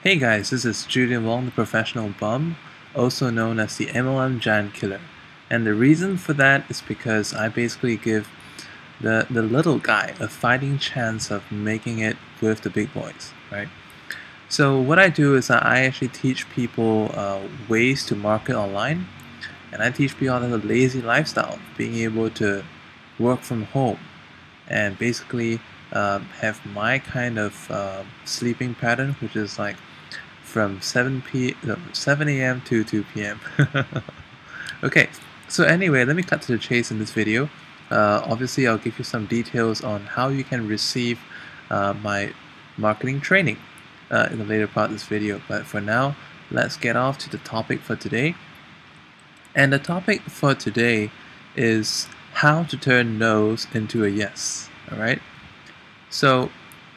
Hey guys, this is Julian Wong, the professional bum, also known as the MLM Giant Killer. And the reason for that is because I basically give the little guy a fighting chance of making it with the big boys, right? So what I do is that I actually teach people ways to market online, and I teach people how to have a lazy lifestyle, being able to work from home, and basically have my kind of sleeping pattern, which is like from 7 a.m. to 2 p.m. Okay, so anyway, let me cut to the chase in this video. Obviously, I'll give you some details on how you can receive my marketing training in the later part of this video. But for now, let's get off to the topic for today. And the topic for today is how to turn no's into a yes. Alright? So,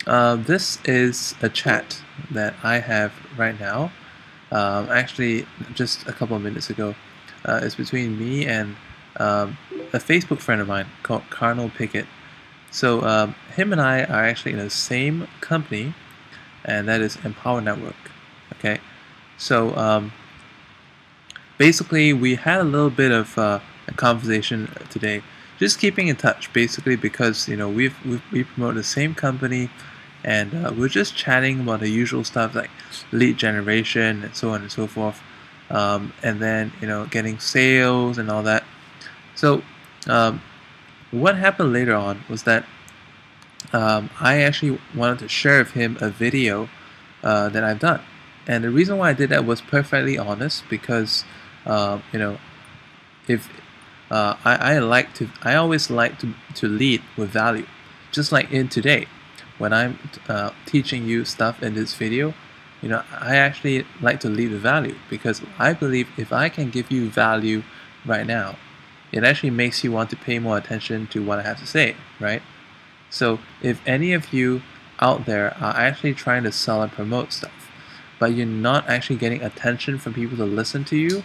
this is a chat that I have right now. Actually, just a couple of minutes ago. It's between me and a Facebook friend of mine called Carnal Pickett. So him and I are actually in the same company, and that is Empower Network. Okay, so basically we had a little bit of a conversation today, just keeping in touch. Basically because we promote the same company, and we're just chatting about the usual stuff like lead generation and so on and so forth, and then getting sales and all that. So what happened later on was that I actually wanted to share with him a video that I've done, and the reason why I did that was perfectly honest because if I always like to lead with value, just like in today when I'm teaching you stuff in this video. I actually like to lead with value because I believe if I can give you value right now, it actually makes you want to pay more attention to what I have to say, right? So if any of you out there are actually trying to sell and promote stuff, but you're not actually getting attention from people to listen to you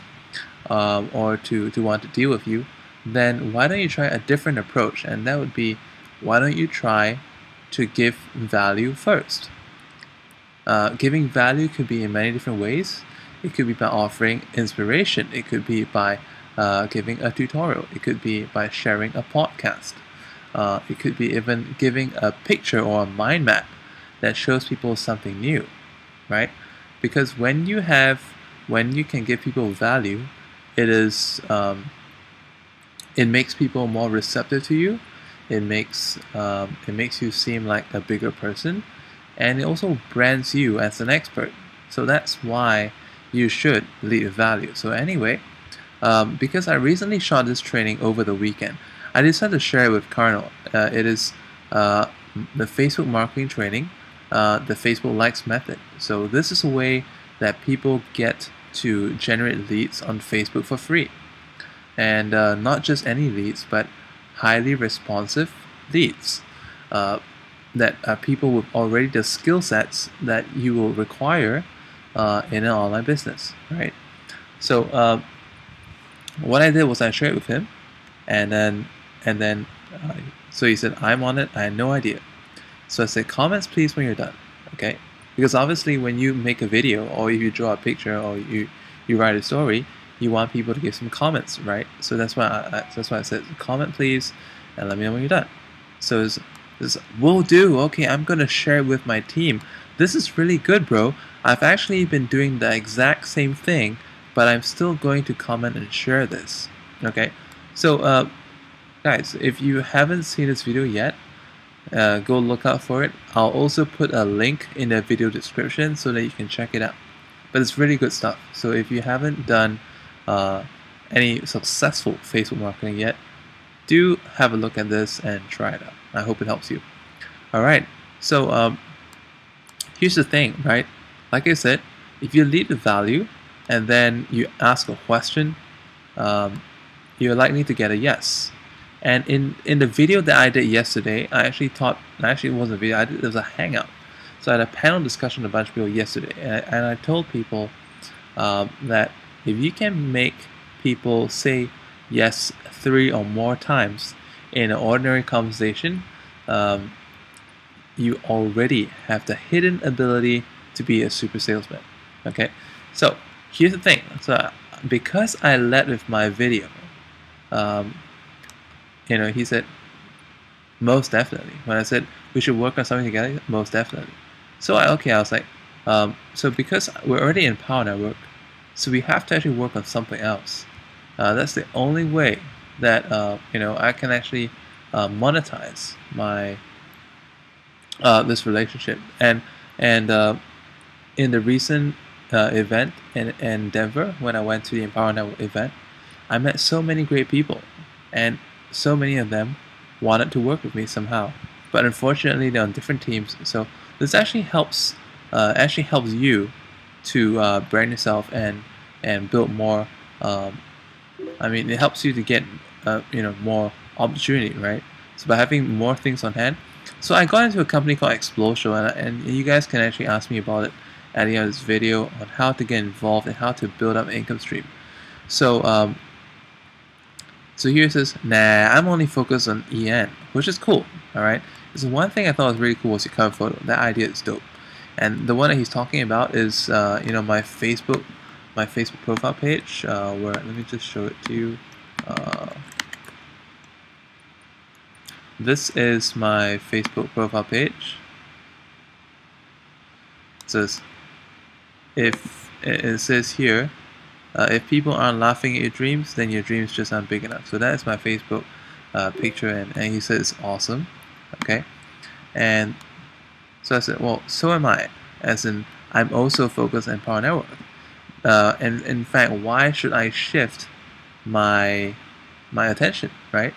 or to want to deal with you, then why don't you try a different approach? And that would be, why don't you try to give value first? Giving value could be in many different ways. It could be by offering inspiration. It could be by giving a tutorial. It could be by sharing a podcast. It could be even giving a picture or a mind map that shows people something new, right? Because when you can give people value, it makes people more receptive to you. It makes you seem like a bigger person, and it also brands you as an expert. So that's why you should lead with value. So anyway, because I recently shot this training over the weekend, I decided to share it with Carnal. It is the Facebook marketing training, the Facebook likes method. So this is a way that people get to generate leads on Facebook for free, and not just any leads, but highly responsive leads that are people with already the skill sets that you will require in an online business, right? So what I did was I shared it with him, and then so he said, I'm on it, I had no idea. So I said, comments please when you're done, okay? Because obviously when you make a video, or if you draw a picture, or you write a story, you want people to give some comments, right? So that's why I said, comment please, and let me know when you're done. So it's will do. Okay, I'm gonna share it with my team. This is really good, bro. I've actually been doing the exact same thing, but I'm still going to comment and share this. Okay, so guys, if you haven't seen this video yet, go look out for it. I'll also put a link in the video description so that you can check it out. But it's really good stuff. So if you haven't done any successful Facebook marketing yet, do have a look at this and try it out. I hope it helps you. Alright, so here's the thing, right? Like I said, if you lead with value and then you ask a question, you're likely to get a yes. And in the video that I did yesterday, it wasn't a video, it was a hangout. So I had a panel discussion with a bunch of people yesterday, and I told people that if you can make people say yes 3 or more times in an ordinary conversation, you already have the hidden ability to be a super salesman. Okay, so here's the thing. So because I led with my video, he said most definitely. When I said we should work on something together, most definitely. So I was like, so because we're already in Power Network, so we have to actually work on something else. That's the only way that I can actually monetize my this relationship. And in the recent event in Denver, when I went to the Empower Network event, I met so many great people, and so many of them wanted to work with me somehow. But unfortunately, they're on different teams. So this actually helps you to brand yourself and build more. It helps you to get more opportunity, right? So by having more things on hand. So I got into a company called Explosion, and you guys can actually ask me about it at the end of this video on how to get involved and how to build up an income stream. So so here it says, nah, I'm only focused on EN, which is cool. All right. So one thing I thought was really cool was your cover photo. That idea is dope. And the one that he's talking about is my Facebook profile page. Where let me just show it to you. This is my Facebook profile page. It says, it says here, if people aren't laughing at your dreams, then your dreams just aren't big enough. So that is my Facebook picture, and he said it's awesome. Okay, and so I said, well, so am I. As in, I'm also focused on Power Network. And in fact, why should I shift my attention, right?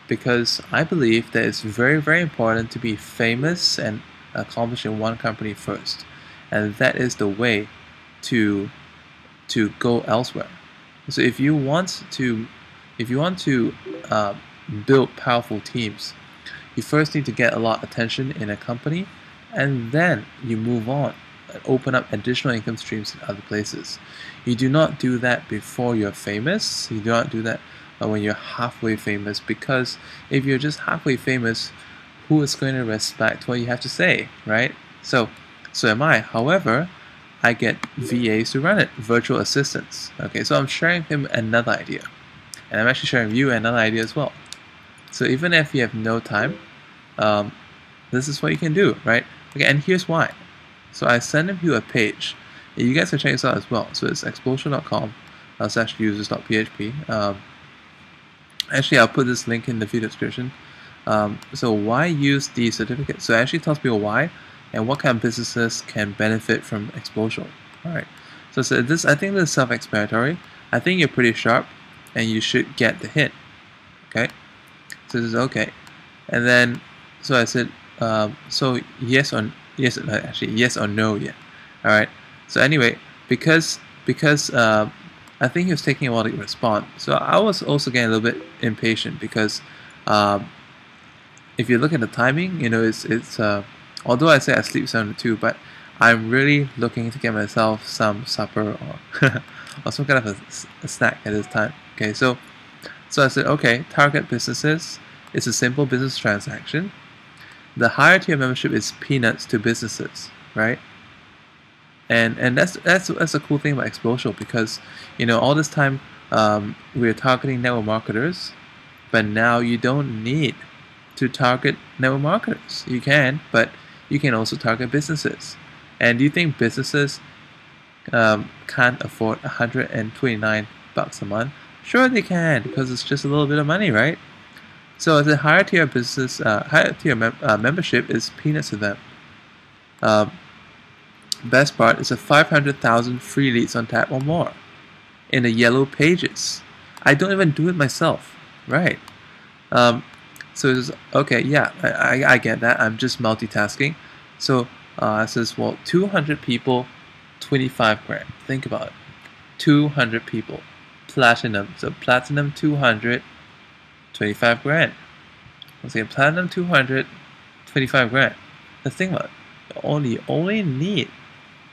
Because I believe that it's very, very important to be famous and accomplish in one company first, and that is the way to go elsewhere. So if you want to build powerful teams, you first need to get a lot of attention in a company, and then you move on and open up additional income streams in other places. You do not do that before you're famous. You do not do that when you're halfway famous, because if you're just halfway famous, who is going to respect what you have to say, right? So am I. However, I get VAs to run it, virtual assistants. Okay, so I'm sharing him another idea, and I'm actually sharing you another idea as well. So even if you have no time, this is what you can do, right? Okay, and here's why. So I send you a page. You guys can check this out as well. So it's explosion.com/users.php. Actually, I'll put this link in the video description. So why use the certificate? So it actually tells people why and what kind of businesses can benefit from Explosion. Alright, so this, I think this is self-explanatory. I think you're pretty sharp and you should get the hint. Okay, so this is okay. And then, so I said, so yes or no, yeah. Alright, so anyway, because I think he was taking a while to respond. So I was also getting a little bit impatient because if you look at the timing, it's although I say I sleep 7 to 2, but I'm really looking to get myself some supper or some kind of a snack at this time. Okay, so I said, okay, target businesses. It's a simple business transaction. The higher tier membership is peanuts to businesses, right? And that's a cool thing about Explosion, because all this time we're targeting network marketers, but now you don't need to target network marketers. You can, but you can also target businesses. And do you think businesses can't afford $129 a month? Sure they can, because it's just a little bit of money, right? So the higher tier business, membership is peanuts to them. Best part is a 500,000 free leads on tap or more in the yellow pages. I don't even do it myself, right? So it's okay, yeah, I get that. I'm just multitasking. So it says, well, 200 people, 25 grand. Think about it. 200 people, platinum. So platinum 200, 25 grand. Let's say platinum 200, 25 grand. Let's think about it. You only need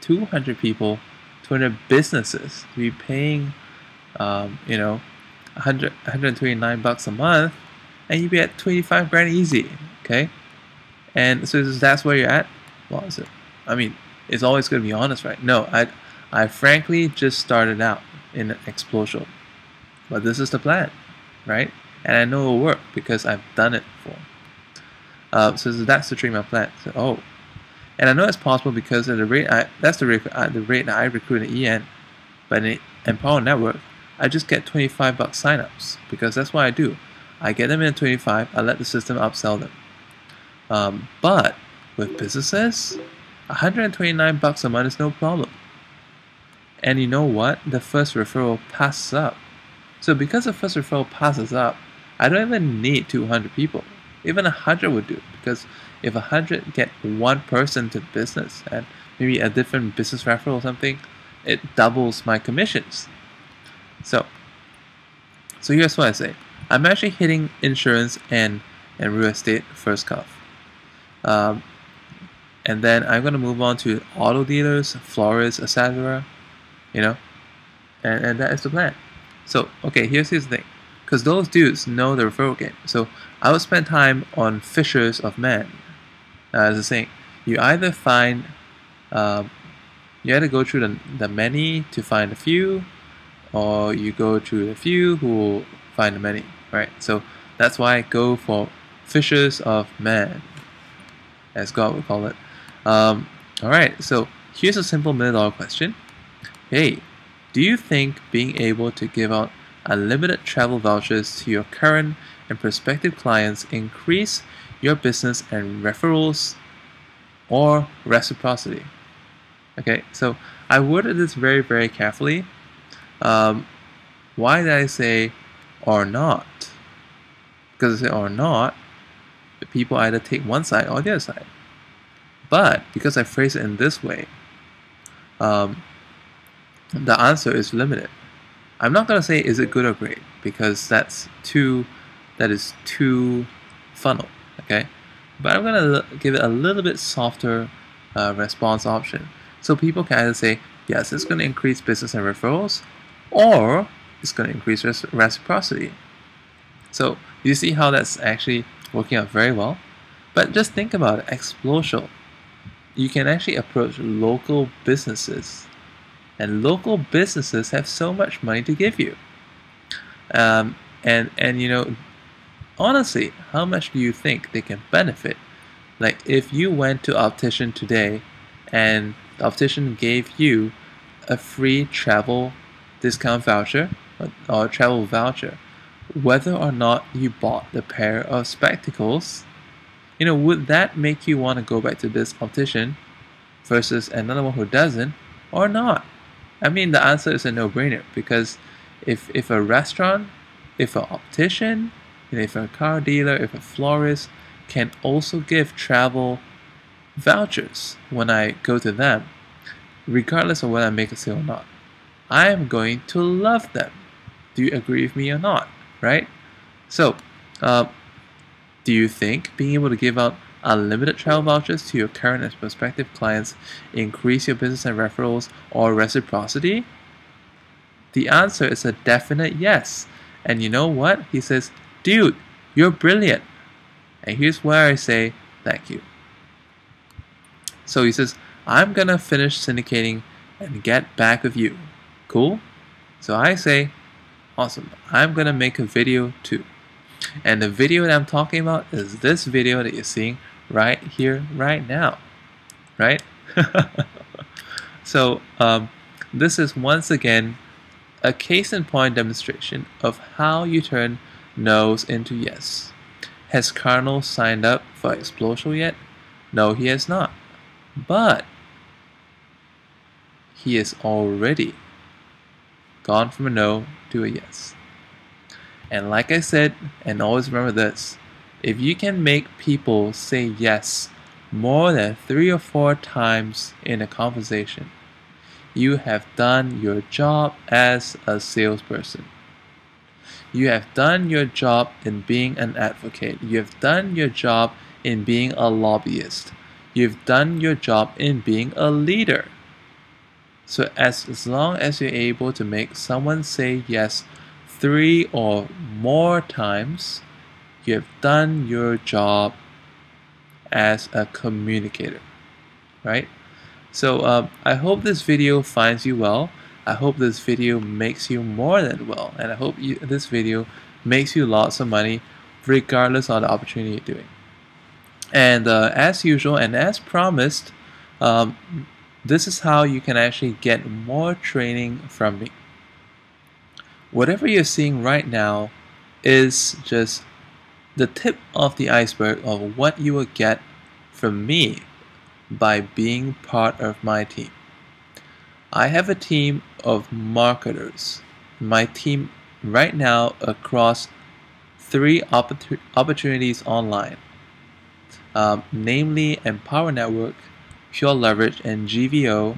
200 people, 200 businesses to be paying, $129 a month, and you be at 25 grand easy. Okay, and so that's where you're at. Well, it's always going to be honest, right? No, I frankly just started out in Explosive, but this is the plan, right? And I know it'll work because I've done it before. So that's the treatment plan. So, and I know it's possible because at the rate that's the rate that I recruit in EN, but in Empower Network, I just get $25 signups because that's what I do. I get them in 25. I let the system upsell them. But with businesses, $129 a month is no problem. And you know what? The first referral passes up. So because the first referral passes up, I don't even need 200 people. Even 100 would do, because if 100 get one person to business and maybe a different business referral or something, it doubles my commissions. So here's what I say. I'm actually hitting insurance and real estate first cuff. And then I'm going to move on to auto dealers, florists, etc. You know, and that is the plan. So, okay, here's the thing. Because those dudes know the referral game. So I would spend time on fishers of men. As I saying, you either find, you either go through the many to find a few, or you go through the few who will find the many, right? So that's why I go for fishers of men, as God would call it. Alright, so here's a simple $1 million question. Hey, do you think being able to give out unlimited travel vouchers to your current and prospective clients increase your business and referrals or reciprocity? Okay, so I worded this very, very carefully. Why did I say or not? Because I say or not, the people either take one side or the other side. But because I phrase it in this way, the answer is limited. I'm not gonna say is it good or great, because that is too funnel. Okay, but I'm gonna give it a little bit softer response option, so people can either say yes, it's gonna increase business and referrals, or it's gonna increase reciprocity. So you see how that's actually working out very well. But just think about it, Explosive. You can actually approach local businesses, and local businesses have so much money to give you. And you know, honestly, how much do you think they can benefit? Like if you went to optician today, and the optician gave you a free travel discount voucher or travel voucher, whether or not you bought the pair of spectacles, you know, would that make you want to go back to this optician versus another one who doesn't, or not? I mean, the answer is a no-brainer, because if a restaurant, if an optician, if a car dealer, if a florist can also give travel vouchers when I go to them, regardless of whether I make a sale or not, I am going to love them. Do you agree with me or not? Right? So, do you think being able to give out unlimited travel vouchers to your current and prospective clients increase your business and referrals or reciprocity? The answer is a definite yes. And you know what? He says, dude, you're brilliant. And here's where I say thank you. So he says, I'm gonna finish syndicating and get back with you. Cool? So I say, awesome. I'm gonna make a video too. And the video that I'm talking about is this video that you're seeing right here, right now. Right? So this is once again a case in point demonstration of how you turn no's into yes. Has Carnal signed up for Explosive yet? No, he has not. But he has already gone from a no to a yes. And like I said, and always remember this, if you can make people say yes more than 3 or 4 times in a conversation, you have done your job as a salesperson. You have done your job in being an advocate. You have done your job in being a lobbyist. You've done your job in being a leader. So as long as you're able to make someone say yes 3 or more times, you have done your job as a communicator, right? So I hope this video finds you well. I hope this video makes you more than well, and I hope this video makes you lots of money regardless of the opportunity you're doing. And as usual and as promised, um, this is how you can actually get more training from me. Whatever you're seeing right now is just the tip of the iceberg of what you will get from me by being part of my team. I have a team of marketers. My team right now across 3 opportunities online, namely Empower Network, Pure Leverage, and GVO,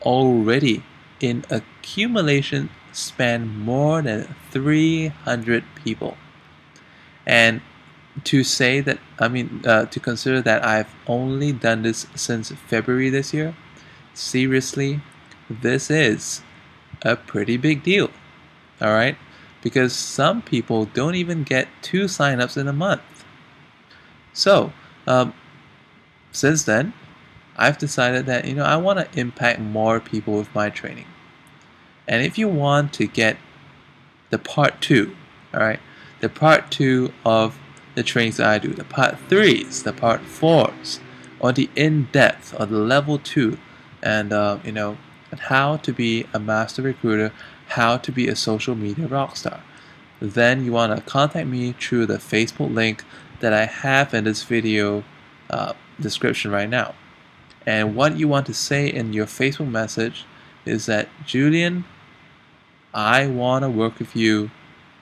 already in accumulation span more than 300 people. And to say that, to consider that I've only done this since February this year, seriously, this is a pretty big deal, alright? Because some people don't even get 2 signups in a month. So, since then, I've decided that, I want to impact more people with my training. And if you want to get the part 2, alright, the part 2 of the trainings that I do, the part 3s, the part 4s, or the in-depth, or the level 2, and and how to be a master recruiter, how to be a social media rockstar, then you want to contact me through the Facebook link that I have in this video description right now. And what you want to say in your Facebook message is that, Julian, I want to work with you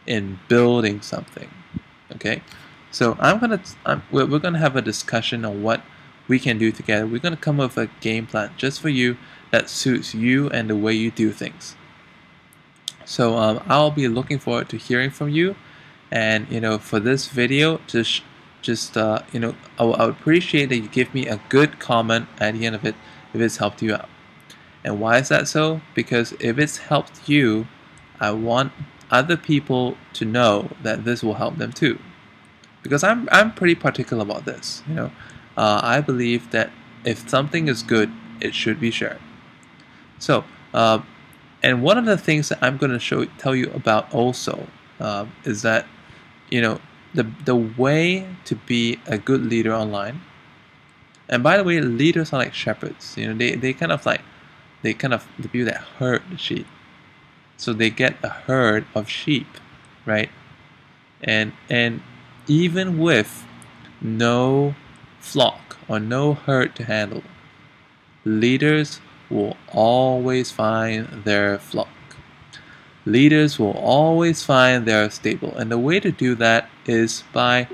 in building something. Okay, so we're gonna have a discussion on what we can do together. We're gonna come up with a game plan just for you that suits you and the way you do things. So I'll be looking forward to hearing from you. And for this video, I would appreciate that you give me a good comment at the end of it if it's helped you out. And why is that so? Because if it's helped you, I want other people to know that this will help them too. Because I'm pretty particular about this. I believe that if something is good, it should be shared. So, and one of the things that I'm going to tell you about also is that the way to be a good leader online. And by the way, leaders are like shepherds. They kind of the people that herd the sheep. So they get a herd of sheep, right? And even with no flock or no herd to handle, leaders will always find their flock. Leaders will always find their stable. And the way to do that is by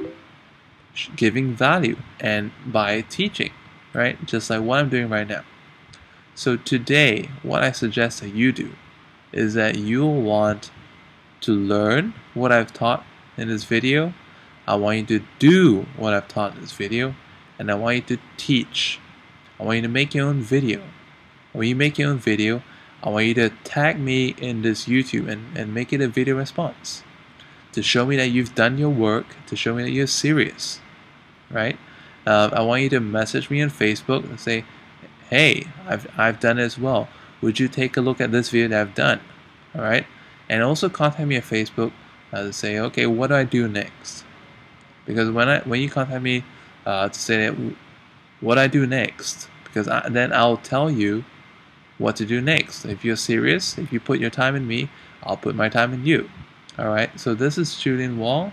giving value and by teaching, right? Just like what I'm doing right now. So today, what I suggest that you do is that you'll want to learn what I've taught in this video. I want you to do what I've taught in this video, and I want you to teach. I want you to make your own video. When you make your own video, I want you to tag me in this YouTube and make it a video response to show me that you've done your work, to show me that you're serious, right? I want you to message me on Facebook and say, hey, I've done it as well. Would you take a look at this video that I've done? All right, and also contact me on Facebook to say, okay, what do I do next? Because when you contact me to say that, what I do next, because then I'll tell you what to do next. If you're serious, if you put your time in me, I'll put my time in you. All right. So this is Julian Wong,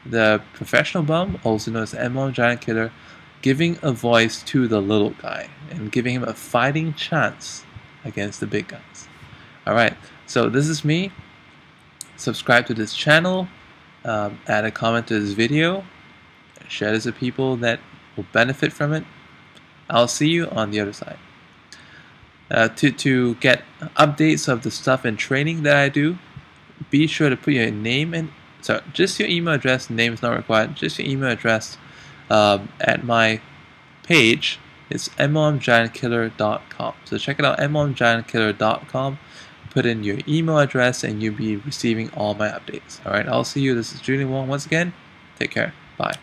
the professional bum, also known as MLM Giant Killer, giving a voice to the little guy and giving him a fighting chance against the big guys. Alright, so this is me. Subscribe to this channel, add a comment to this video, share this with people that will benefit from it. I'll see you on the other side. To get updates of the stuff and training that I do, be sure to put your name and just your email address. Name is not required. Just your email address at my page. It's MLMGiantKiller.com. So check it out, MLMGiantKiller.com. Put in your email address and you'll be receiving all my updates. Alright, I'll see you. This is Julian Wong once again. Take care. Bye.